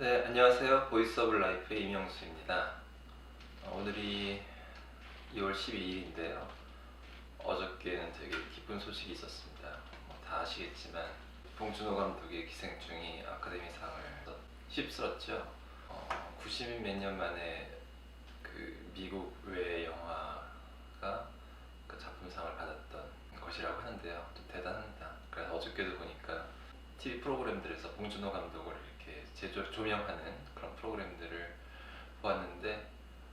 네, 안녕하세요. 보이스 오브 라이프의 이명수입니다. 오늘이 2월 12일인데요. 어저께는 되게 기쁜 소식이 있었습니다. 다 아시겠지만 봉준호 감독의 기생충이 아카데미상을 휩쓸었죠. 90 몇 년 만에 그 미국 외의 영화가 그 작품상을 받았던 것이라고 하는데요. 좀 대단합니다. 그래서 어저께도 보니까 TV 프로그램들에서 봉준호 감독을 이렇게 조명하는 그런 프로그램들을 보았는데,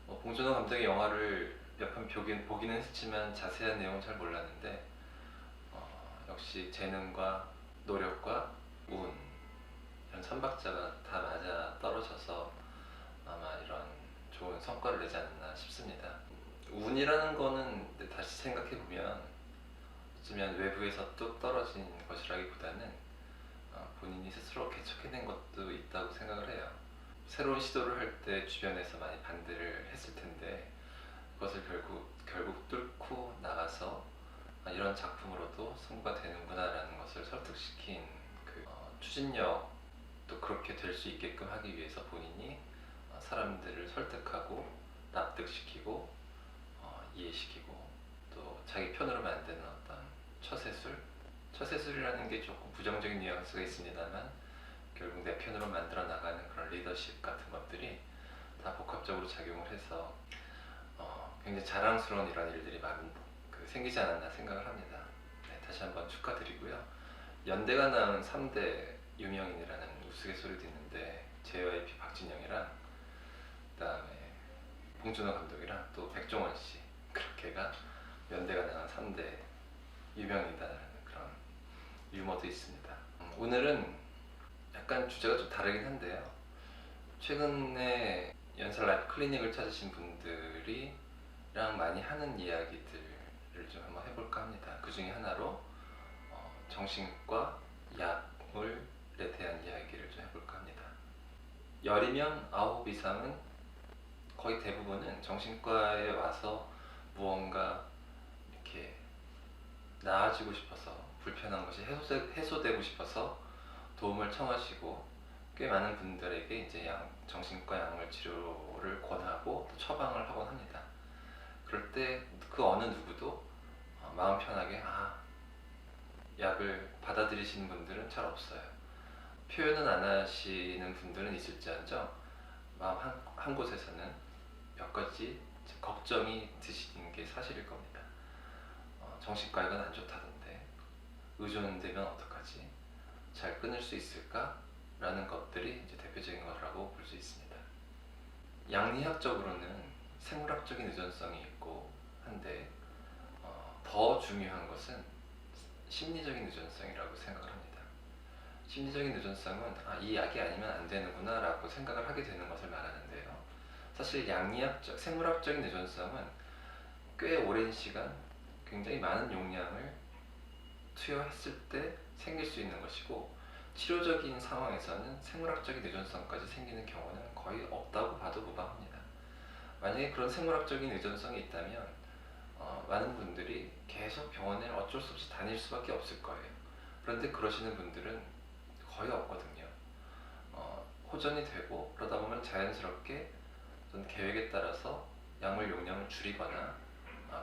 봉준호 감독의 영화를 몇 편 보기는 했지만 자세한 내용은 잘 몰랐는데, 역시 재능과 노력과 운, 이런 삼박자가 다 맞아 떨어져서 아마 이런 좋은 성과를 내지 않았나 싶습니다. 운이라는 거는 다시 생각해보면 어쩌면 외부에서 뚝 떨어진 것이라기보다는 본인이 스스로 개척해낸 것도 있다고 생각을 해요. 새로운 시도를 할 때 주변에서 많이 반대를 했을 텐데, 그것을 결국 뚫고 나가서 이런 작품으로도 승부가 되는구나라는 것을 설득시킨 그 추진력, 또 그렇게 될 수 있게끔 하기 위해서 본인이 사람들을 설득하고 납득시키고 이해시키고 또 자기 편으로 만드는 어떤 처세술이라는 게 조금 부정적인 뉘앙스가 있습니다만, 결국 내 편으로 만들어 나가는 그런 리더십 같은 것들이 다 복합적으로 작용을 해서 굉장히 자랑스러운 이런 일들이 생기지 않았나 생각을 합니다. 네, 다시 한번 축하드리고요. 연대가 낳은 3대 유명인이라는 우스갯소리도 있는데, JYP 박진영이랑 그다음에 봉준호 감독이랑 또 백종원 씨, 그렇게가 연대가 낳은 3대 유명인이다라는 그런 유머도 있습니다. 오늘은 약간 주제가 좀 다르긴 한데요. 최근에 연설 라이프 클리닉을 찾으신 분들이랑 많이 하는 이야기들을 좀 한번 해볼까 합니다. 그 중에 하나로 정신과 약물에 대한 이야기를 좀 해볼까 합니다. 열이면 9 이상은 거의 대부분은 정신과에 와서 무언가 이렇게 나아지고 싶어서, 불편한 것이 해소되고 싶어서 도움을 청하시고, 꽤 많은 분들에게 이제 정신과 약물 치료를 권하고 또 처방을 하곤 합니다. 그럴 때 그 어느 누구도 마음 편하게 약을 받아들이시는 분들은 잘 없어요. 표현은 안 하시는 분들은 있을지언정 마음 한 곳에서는 몇 가지 걱정이 드시는 게 사실일 겁니다. 정신과 약은 안 좋다던데, 의존되면 어떡하지? 잘 끊을 수 있을까? 라는 것들이 이제 대표적인 거라고 볼 수 있습니다. 양리학적으로는 생물학적인 의존성이 있고 한데, 더 중요한 것은 심리적인 의존성이라고 생각을 합니다. 심리적인 의존성은 이 약이 아니면 안 되는구나 라고 생각을 하게 되는 것을 말하는데요. 사실 생물학적인 의존성은 꽤 오랜 시간 굉장히 많은 용량을 투여했을 때 생길 수 있는 것이고, 치료적인 상황에서는 생물학적인 의존성까지 생기는 경우는 거의 없다고 봐도 무방합니다. 만약에 그런 생물학적인 의존성이 있다면 많은 분들이 계속 병원에 어쩔 수 없이 다닐 수밖에 없을 거예요. 그런데 그러시는 분들은 거의 없거든요. 호전이 되고 그러다 보면 자연스럽게 어떤 계획에 따라서 약물 용량을 줄이거나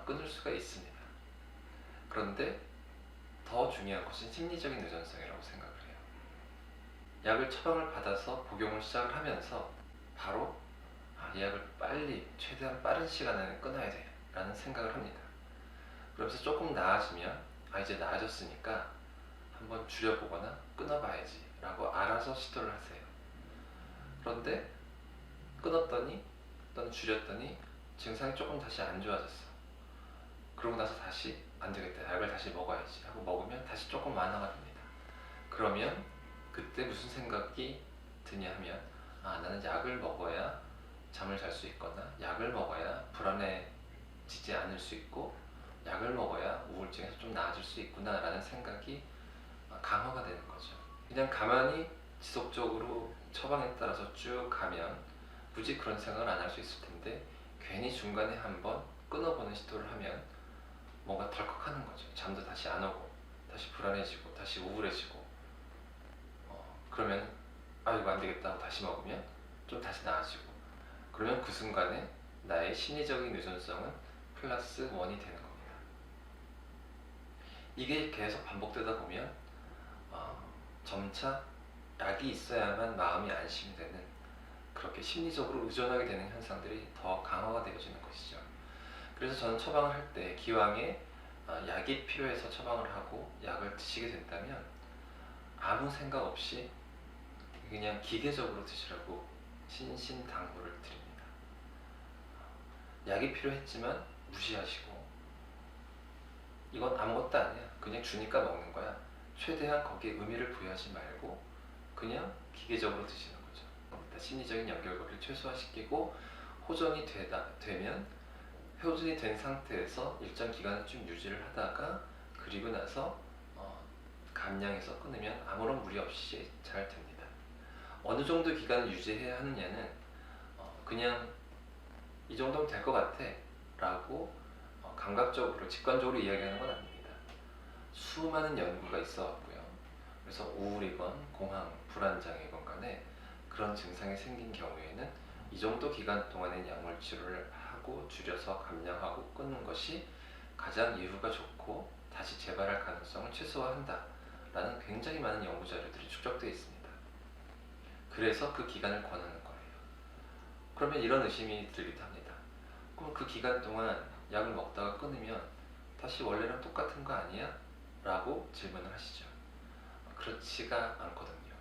끊을 수가 있습니다. 그런데 더 중요한 것은 심리적인 의존성이라고 생각을 해요. 약을 처방을 받아서 복용을 시작을 하면서 바로 이 약을 최대한 빠른 시간 안에 끊어야 돼 라는 생각을 합니다. 그러면서 조금 나아지면 이제 나아졌으니까 한번 줄여보거나 끊어봐야지 라고 알아서 시도를 하세요. 그런데 끊었더니 또는 줄였더니 증상이 조금 다시 안 좋아졌어. 그러고 나서 다시 안 되겠다, 약을 다시 먹어야지 하고 먹으면 다시 조금 완화가 됩니다. 그러면 그때 무슨 생각이 드냐 하면, 나는 약을 먹어야 잠을 잘 수 있거나 약을 먹어야 불안해지지 않을 수 있고 약을 먹어야 우울증에서 좀 나아질 수 있구나 라는 생각이 강화가 되는 거죠. 그냥 가만히 지속적으로 처방에 따라서 쭉 가면 굳이 그런 생각을 안 할 수 있을 텐데, 괜히 중간에 한번 끊어보는 시도를 하면 뭔가 덜컥하는 거죠. 잠도 다시 안 오고 다시 불안해지고 다시 우울해지고, 그러면 아 이거 안 되겠다 하고 다시 먹으면 좀 다시 나아지고, 그러면 그 순간에 나의 심리적인 의존성은 플러스 1이 되는 겁니다. 이게 계속 반복되다 보면 점차 약이 있어야만 마음이 안심이 되는, 그렇게 심리적으로 의존하게 되는 현상들이 더 강화가 되어지는 것이죠. 그래서 저는 처방을 할 때 기왕에 약이 필요해서 처방을 하고 약을 드시게 된다면 아무 생각 없이 그냥 기계적으로 드시라고 신신당부를 드립니다. 약이 필요했지만 무시하시고, 이건 아무것도 아니야, 그냥 주니까 먹는 거야, 최대한 거기에 의미를 부여하지 말고 그냥 기계적으로 드시는 거죠. 심리적인 연결고리를 최소화시키고 되면 호전이 된 상태에서 일정 기간을 좀 유지를 하다가, 그리고 나서 감량해서 끊으면 아무런 무리 없이 잘 됩니다. 어느 정도 기간을 유지해야 하느냐는 그냥 이 정도면 될 것 같아 라고 감각적으로 직관적으로 이야기하는 건 아닙니다. 수많은 연구가 있어 왔고요. 그래서 우울이건 공황, 불안장애건 간에 그런 증상이 생긴 경우에는 이 정도 기간 동안의 약물 치료를 하고 줄여서 감량하고 끊는 것이 가장 예후가 좋고 다시 재발할 가능성을 최소화한다 라는 굉장히 많은 연구 자료들이 축적되어 있습니다. 그래서 그 기간을 권하는 거예요. 그러면 이런 의심이 들기도 합니다. 그럼 그 기간 동안 약을 먹다가 끊으면 다시 원래랑 똑같은 거 아니야? 라고 질문을 하시죠. 그렇지가 않거든요.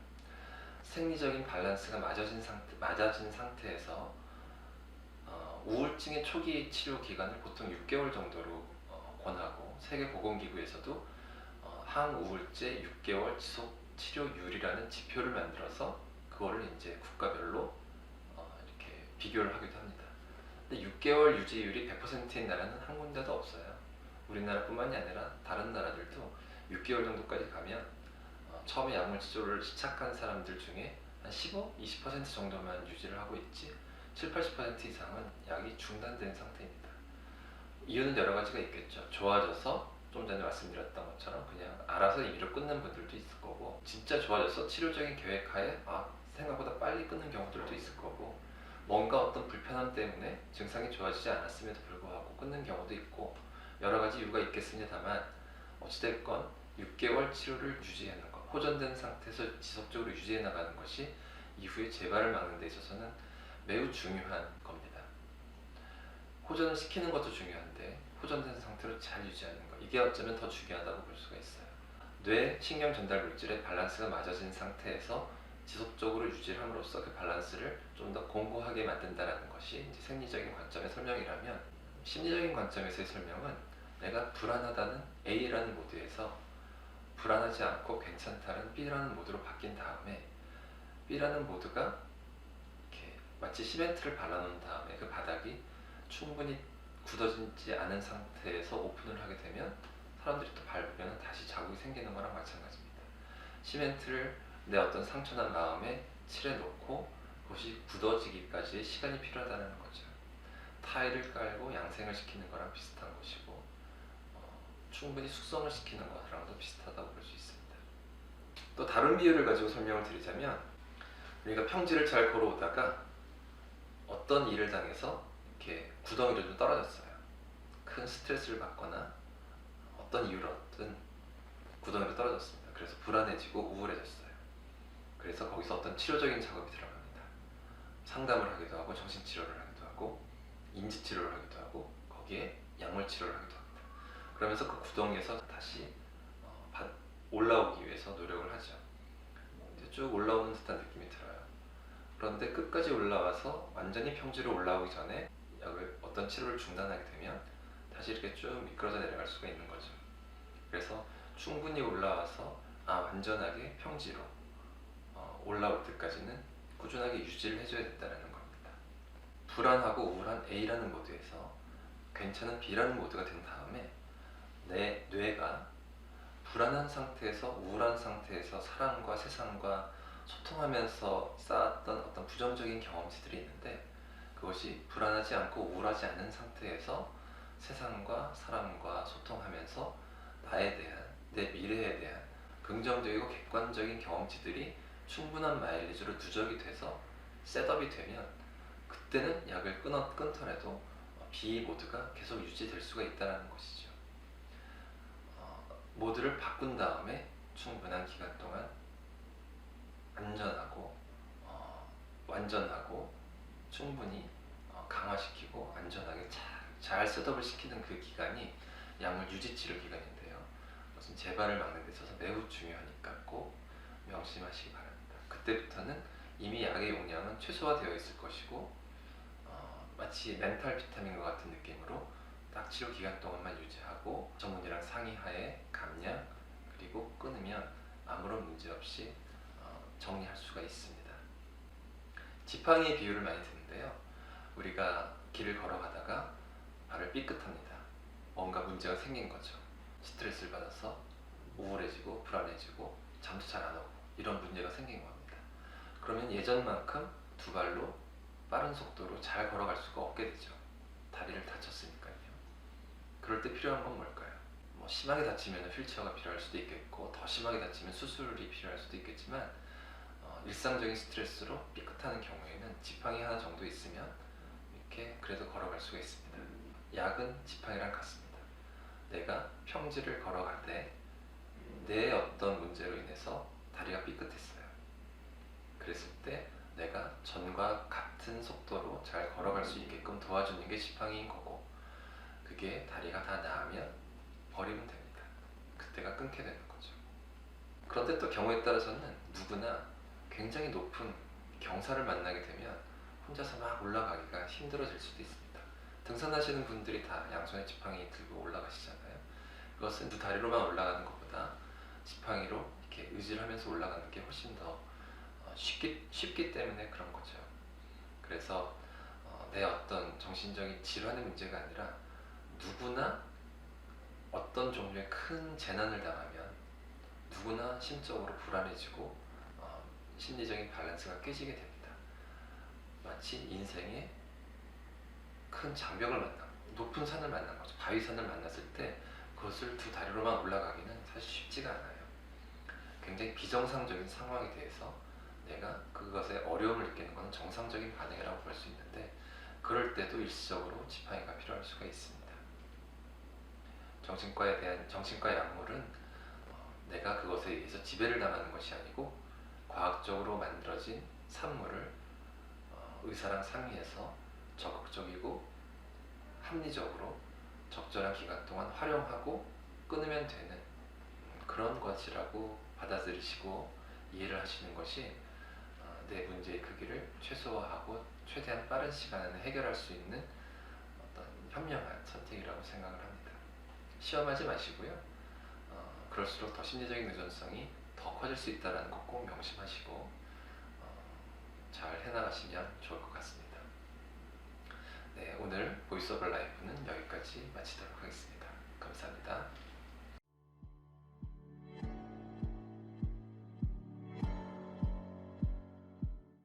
생리적인 밸런스가 맞아진 상태에서 우울증의 초기 치료 기간을 보통 6개월 정도로 권하고, 세계보건기구에서도 항우울제 6개월 지속 치료율이라는 지표를 만들어서 그거를 이제 국가별로 이렇게 비교를 하기도 합니다. 근데 6개월 유지율이 100%인 나라는 한 군데도 없어요. 우리나라뿐만이 아니라 다른 나라들도 6개월 정도까지 가면 처음에 약물 치료를 시작한 사람들 중에 한 15, 20% 정도만 유지를 하고 있지 7, 80% 이상은 약이 중단된 상태입니다. 이유는 여러 가지가 있겠죠. 좋아져서 좀 전에 말씀드렸던 것처럼 그냥 알아서 임의로 끊는 분들도 있을 거고, 진짜 좋아져서 치료적인 계획하에 생각보다 빨리 끊는 경우들도 있을 거고, 뭔가 어떤 불편함 때문에 증상이 좋아지지 않았음에도 불구하고 끊는 경우도 있고, 여러 가지 이유가 있겠습니다만 어찌됐건 6개월 치료를 유지하는 것, 호전된 상태에서 지속적으로 유지해 나가는 것이 이후에 재발을 막는 데 있어서는 매우 중요한 겁니다. 호전을 시키는 것도 중요한데 호전된 상태로 잘 유지하는 것, 이게 어쩌면 더 중요하다고 볼 수가 있어요. 뇌 신경 전달 물질의 밸런스가 맞아진 상태에서 지속적으로 유지함으로써 그 밸런스를 좀 더 공고하게 만든다는 것이 이제 생리적인 관점의 설명이라면, 심리적인 관점에서의 설명은 내가 불안하다는 A라는 모드에서 불안하지 않고 괜찮다는 B라는 모드로 바뀐 다음에, B라는 모드가 이렇게 마치 시멘트를 발라놓은 다음에 그 바닥이 충분히 굳어지지 않은 상태에서 오픈을 하게 되면 사람들이 또 밟으면 다시 자국이 생기는 거랑 마찬가지입니다. 시멘트를 내 어떤 상처난 마음에 칠해놓고 그것이 굳어지기까지의 시간이 필요하다는 거죠. 타일을 깔고 양생을 시키는 거랑 비슷한 것이고, 충분히 숙성을 시키는 거랑도 비슷하다고 볼 수 있습니다. 또 다른 비유를 가지고 설명을 드리자면, 우리가 평지를 잘 걸어오다가 어떤 일을 당해서 이렇게 구덩이로 좀 떨어졌어요. 큰 스트레스를 받거나 어떤 이유로든 구덩이로 떨어졌습니다. 그래서 불안해지고 우울해졌어요. 그래서 거기서 어떤 치료적인 작업이 들어갑니다. 상담을 하기도 하고 정신치료를 하기도 하고 인지치료를 하기도 하고 거기에 약물치료를 하기도 합니다. 그러면서 그 구덩이에서 다시 올라오기 위해서 노력을 하죠. 이제 쭉 올라오는 듯한 느낌이 들어요. 그런데 끝까지 올라와서 완전히 평지로 올라오기 전에 어떤 치료를 중단하게 되면 다시 이렇게 쭉 미끄러져 내려갈 수가 있는 거죠. 그래서 충분히 올라와서 완전하게 평지로 올라올 때까지는 꾸준하게 유지를 해줘야 된다는 겁니다. 불안하고 우울한 A라는 모드에서 괜찮은 B라는 모드가 된 다음에 내 뇌가 불안한 상태에서, 우울한 상태에서 사람과 세상과 소통하면서 쌓았던 어떤 부정적인 경험치들이 있는데, 그것이 불안하지 않고 우울하지 않은 상태에서 세상과 사람과 소통하면서 나에 대한, 내 미래에 대한 긍정적이고 객관적인 경험치들이 충분한 마일리지로 누적이 돼서 셋업이 되면 그때는 약을 끊더라도 B 모드가 계속 유지될 수가 있다는 것이죠. 모드를 바꾼 다음에 충분한 기간 동안 안전하고 완전하고 충분히 강화시키고 안전하게 잘 셋업을 시키는 그 기간이 약물 유지 치료 기간인데요. 그것은 재발을 막는 데 있어서 매우 중요하니까 꼭 명심하시기 바랍니다. 그때부터는 이미 약의 용량은 최소화되어 있을 것이고 마치 멘탈 비타민과 같은 느낌으로 딱 치료 기간 동안만 유지하고 전문의랑 상의하에 감량 그리고 끊으면 아무런 문제 없이 정리할 수가 있습니다. 지팡이의 비유를 많이 듣는데요. 우리가 길을 걸어가다가 발을 삐끗합니다. 뭔가 문제가 생긴 거죠. 스트레스를 받아서 우울해지고 불안해지고 잠도 잘 안 오고 이런 문제가 생긴 겁니다. 그러면 예전만큼 두 발로 빠른 속도로 잘 걸어갈 수가 없게 되죠. 다리를 다쳤으니까요. 그럴 때 필요한 건 뭘까요? 심하게 다치면 휠체어가 필요할 수도 있겠고 더 심하게 다치면 수술이 필요할 수도 있겠지만 일상적인 스트레스로 삐끗하는 경우에는 지팡이 하나 정도 있으면 이렇게 그래도 걸어갈 수가 있습니다. 약은 지팡이랑 같습니다. 내가 평지를 걸어갈 때 내 어떤 문제로 인해서 다리가 삐끗했어요. 그랬을 때 내가 전과 같은 속도로 잘 걸어갈 수 있게끔 도와주는 게 지팡이인 거고 그게 다리가 다 나으면 버리면 됩니다. 그때가 끊게 되는 거죠. 그런데 또 경우에 따라서는 누구나 굉장히 높은 경사를 만나게 되면 혼자서 막 올라가기가 힘들어질 수도 있습니다. 등산하시는 분들이 다 양손에 지팡이 들고 올라가시잖아요. 그것은 두 다리로만 올라가는 것보다 지팡이로 이렇게 의지하면서 올라가는 게 훨씬 더 쉽기 때문에 그런 거죠. 그래서 내 어떤 정신적인 질환의 문제가 아니라 누구나 어떤 종류의 큰 재난을 당하면 누구나 심적으로 불안해지고 심리적인 밸런스가 깨지게 됩니다. 마치 인생의 큰 장벽을 높은 산을 만난 거죠. 바위산을 만났을 때 그것을 두 다리로만 올라가기는 사실 쉽지가 않아요. 굉장히 비정상적인 상황에 대해서 내가 그것에 어려움을 느끼는 것은 정상적인 반응이라고 볼 수 있는데 그럴 때도 일시적으로 지팡이가 필요할 수가 있습니다. 정신과에 대한 정신과 약물은 내가 그것에 의해서 지배를 당하는 것이 아니고 과학적으로 만들어진 산물을 의사랑 상의해서 적극적이고 합리적으로 적절한 기간 동안 활용하고 끊으면 되는 그런 것이라고 받아들이시고 이해를 하시는 것이 내 문제의 크기를 최소화하고 최대한 빠른 시간 안에 해결할 수 있는 어떤 현명한 선택이라고 생각을 합니다. 시험하지 마시고요. 그럴수록 더 심리적인 의존성이 더 커질 수 있다는 것 꼭 명심하시고 잘 해나가시면 좋을 것 같습니다. 네, 오늘 보이스 오브 라이프는 여기까지 마치도록 하겠습니다. 감사합니다.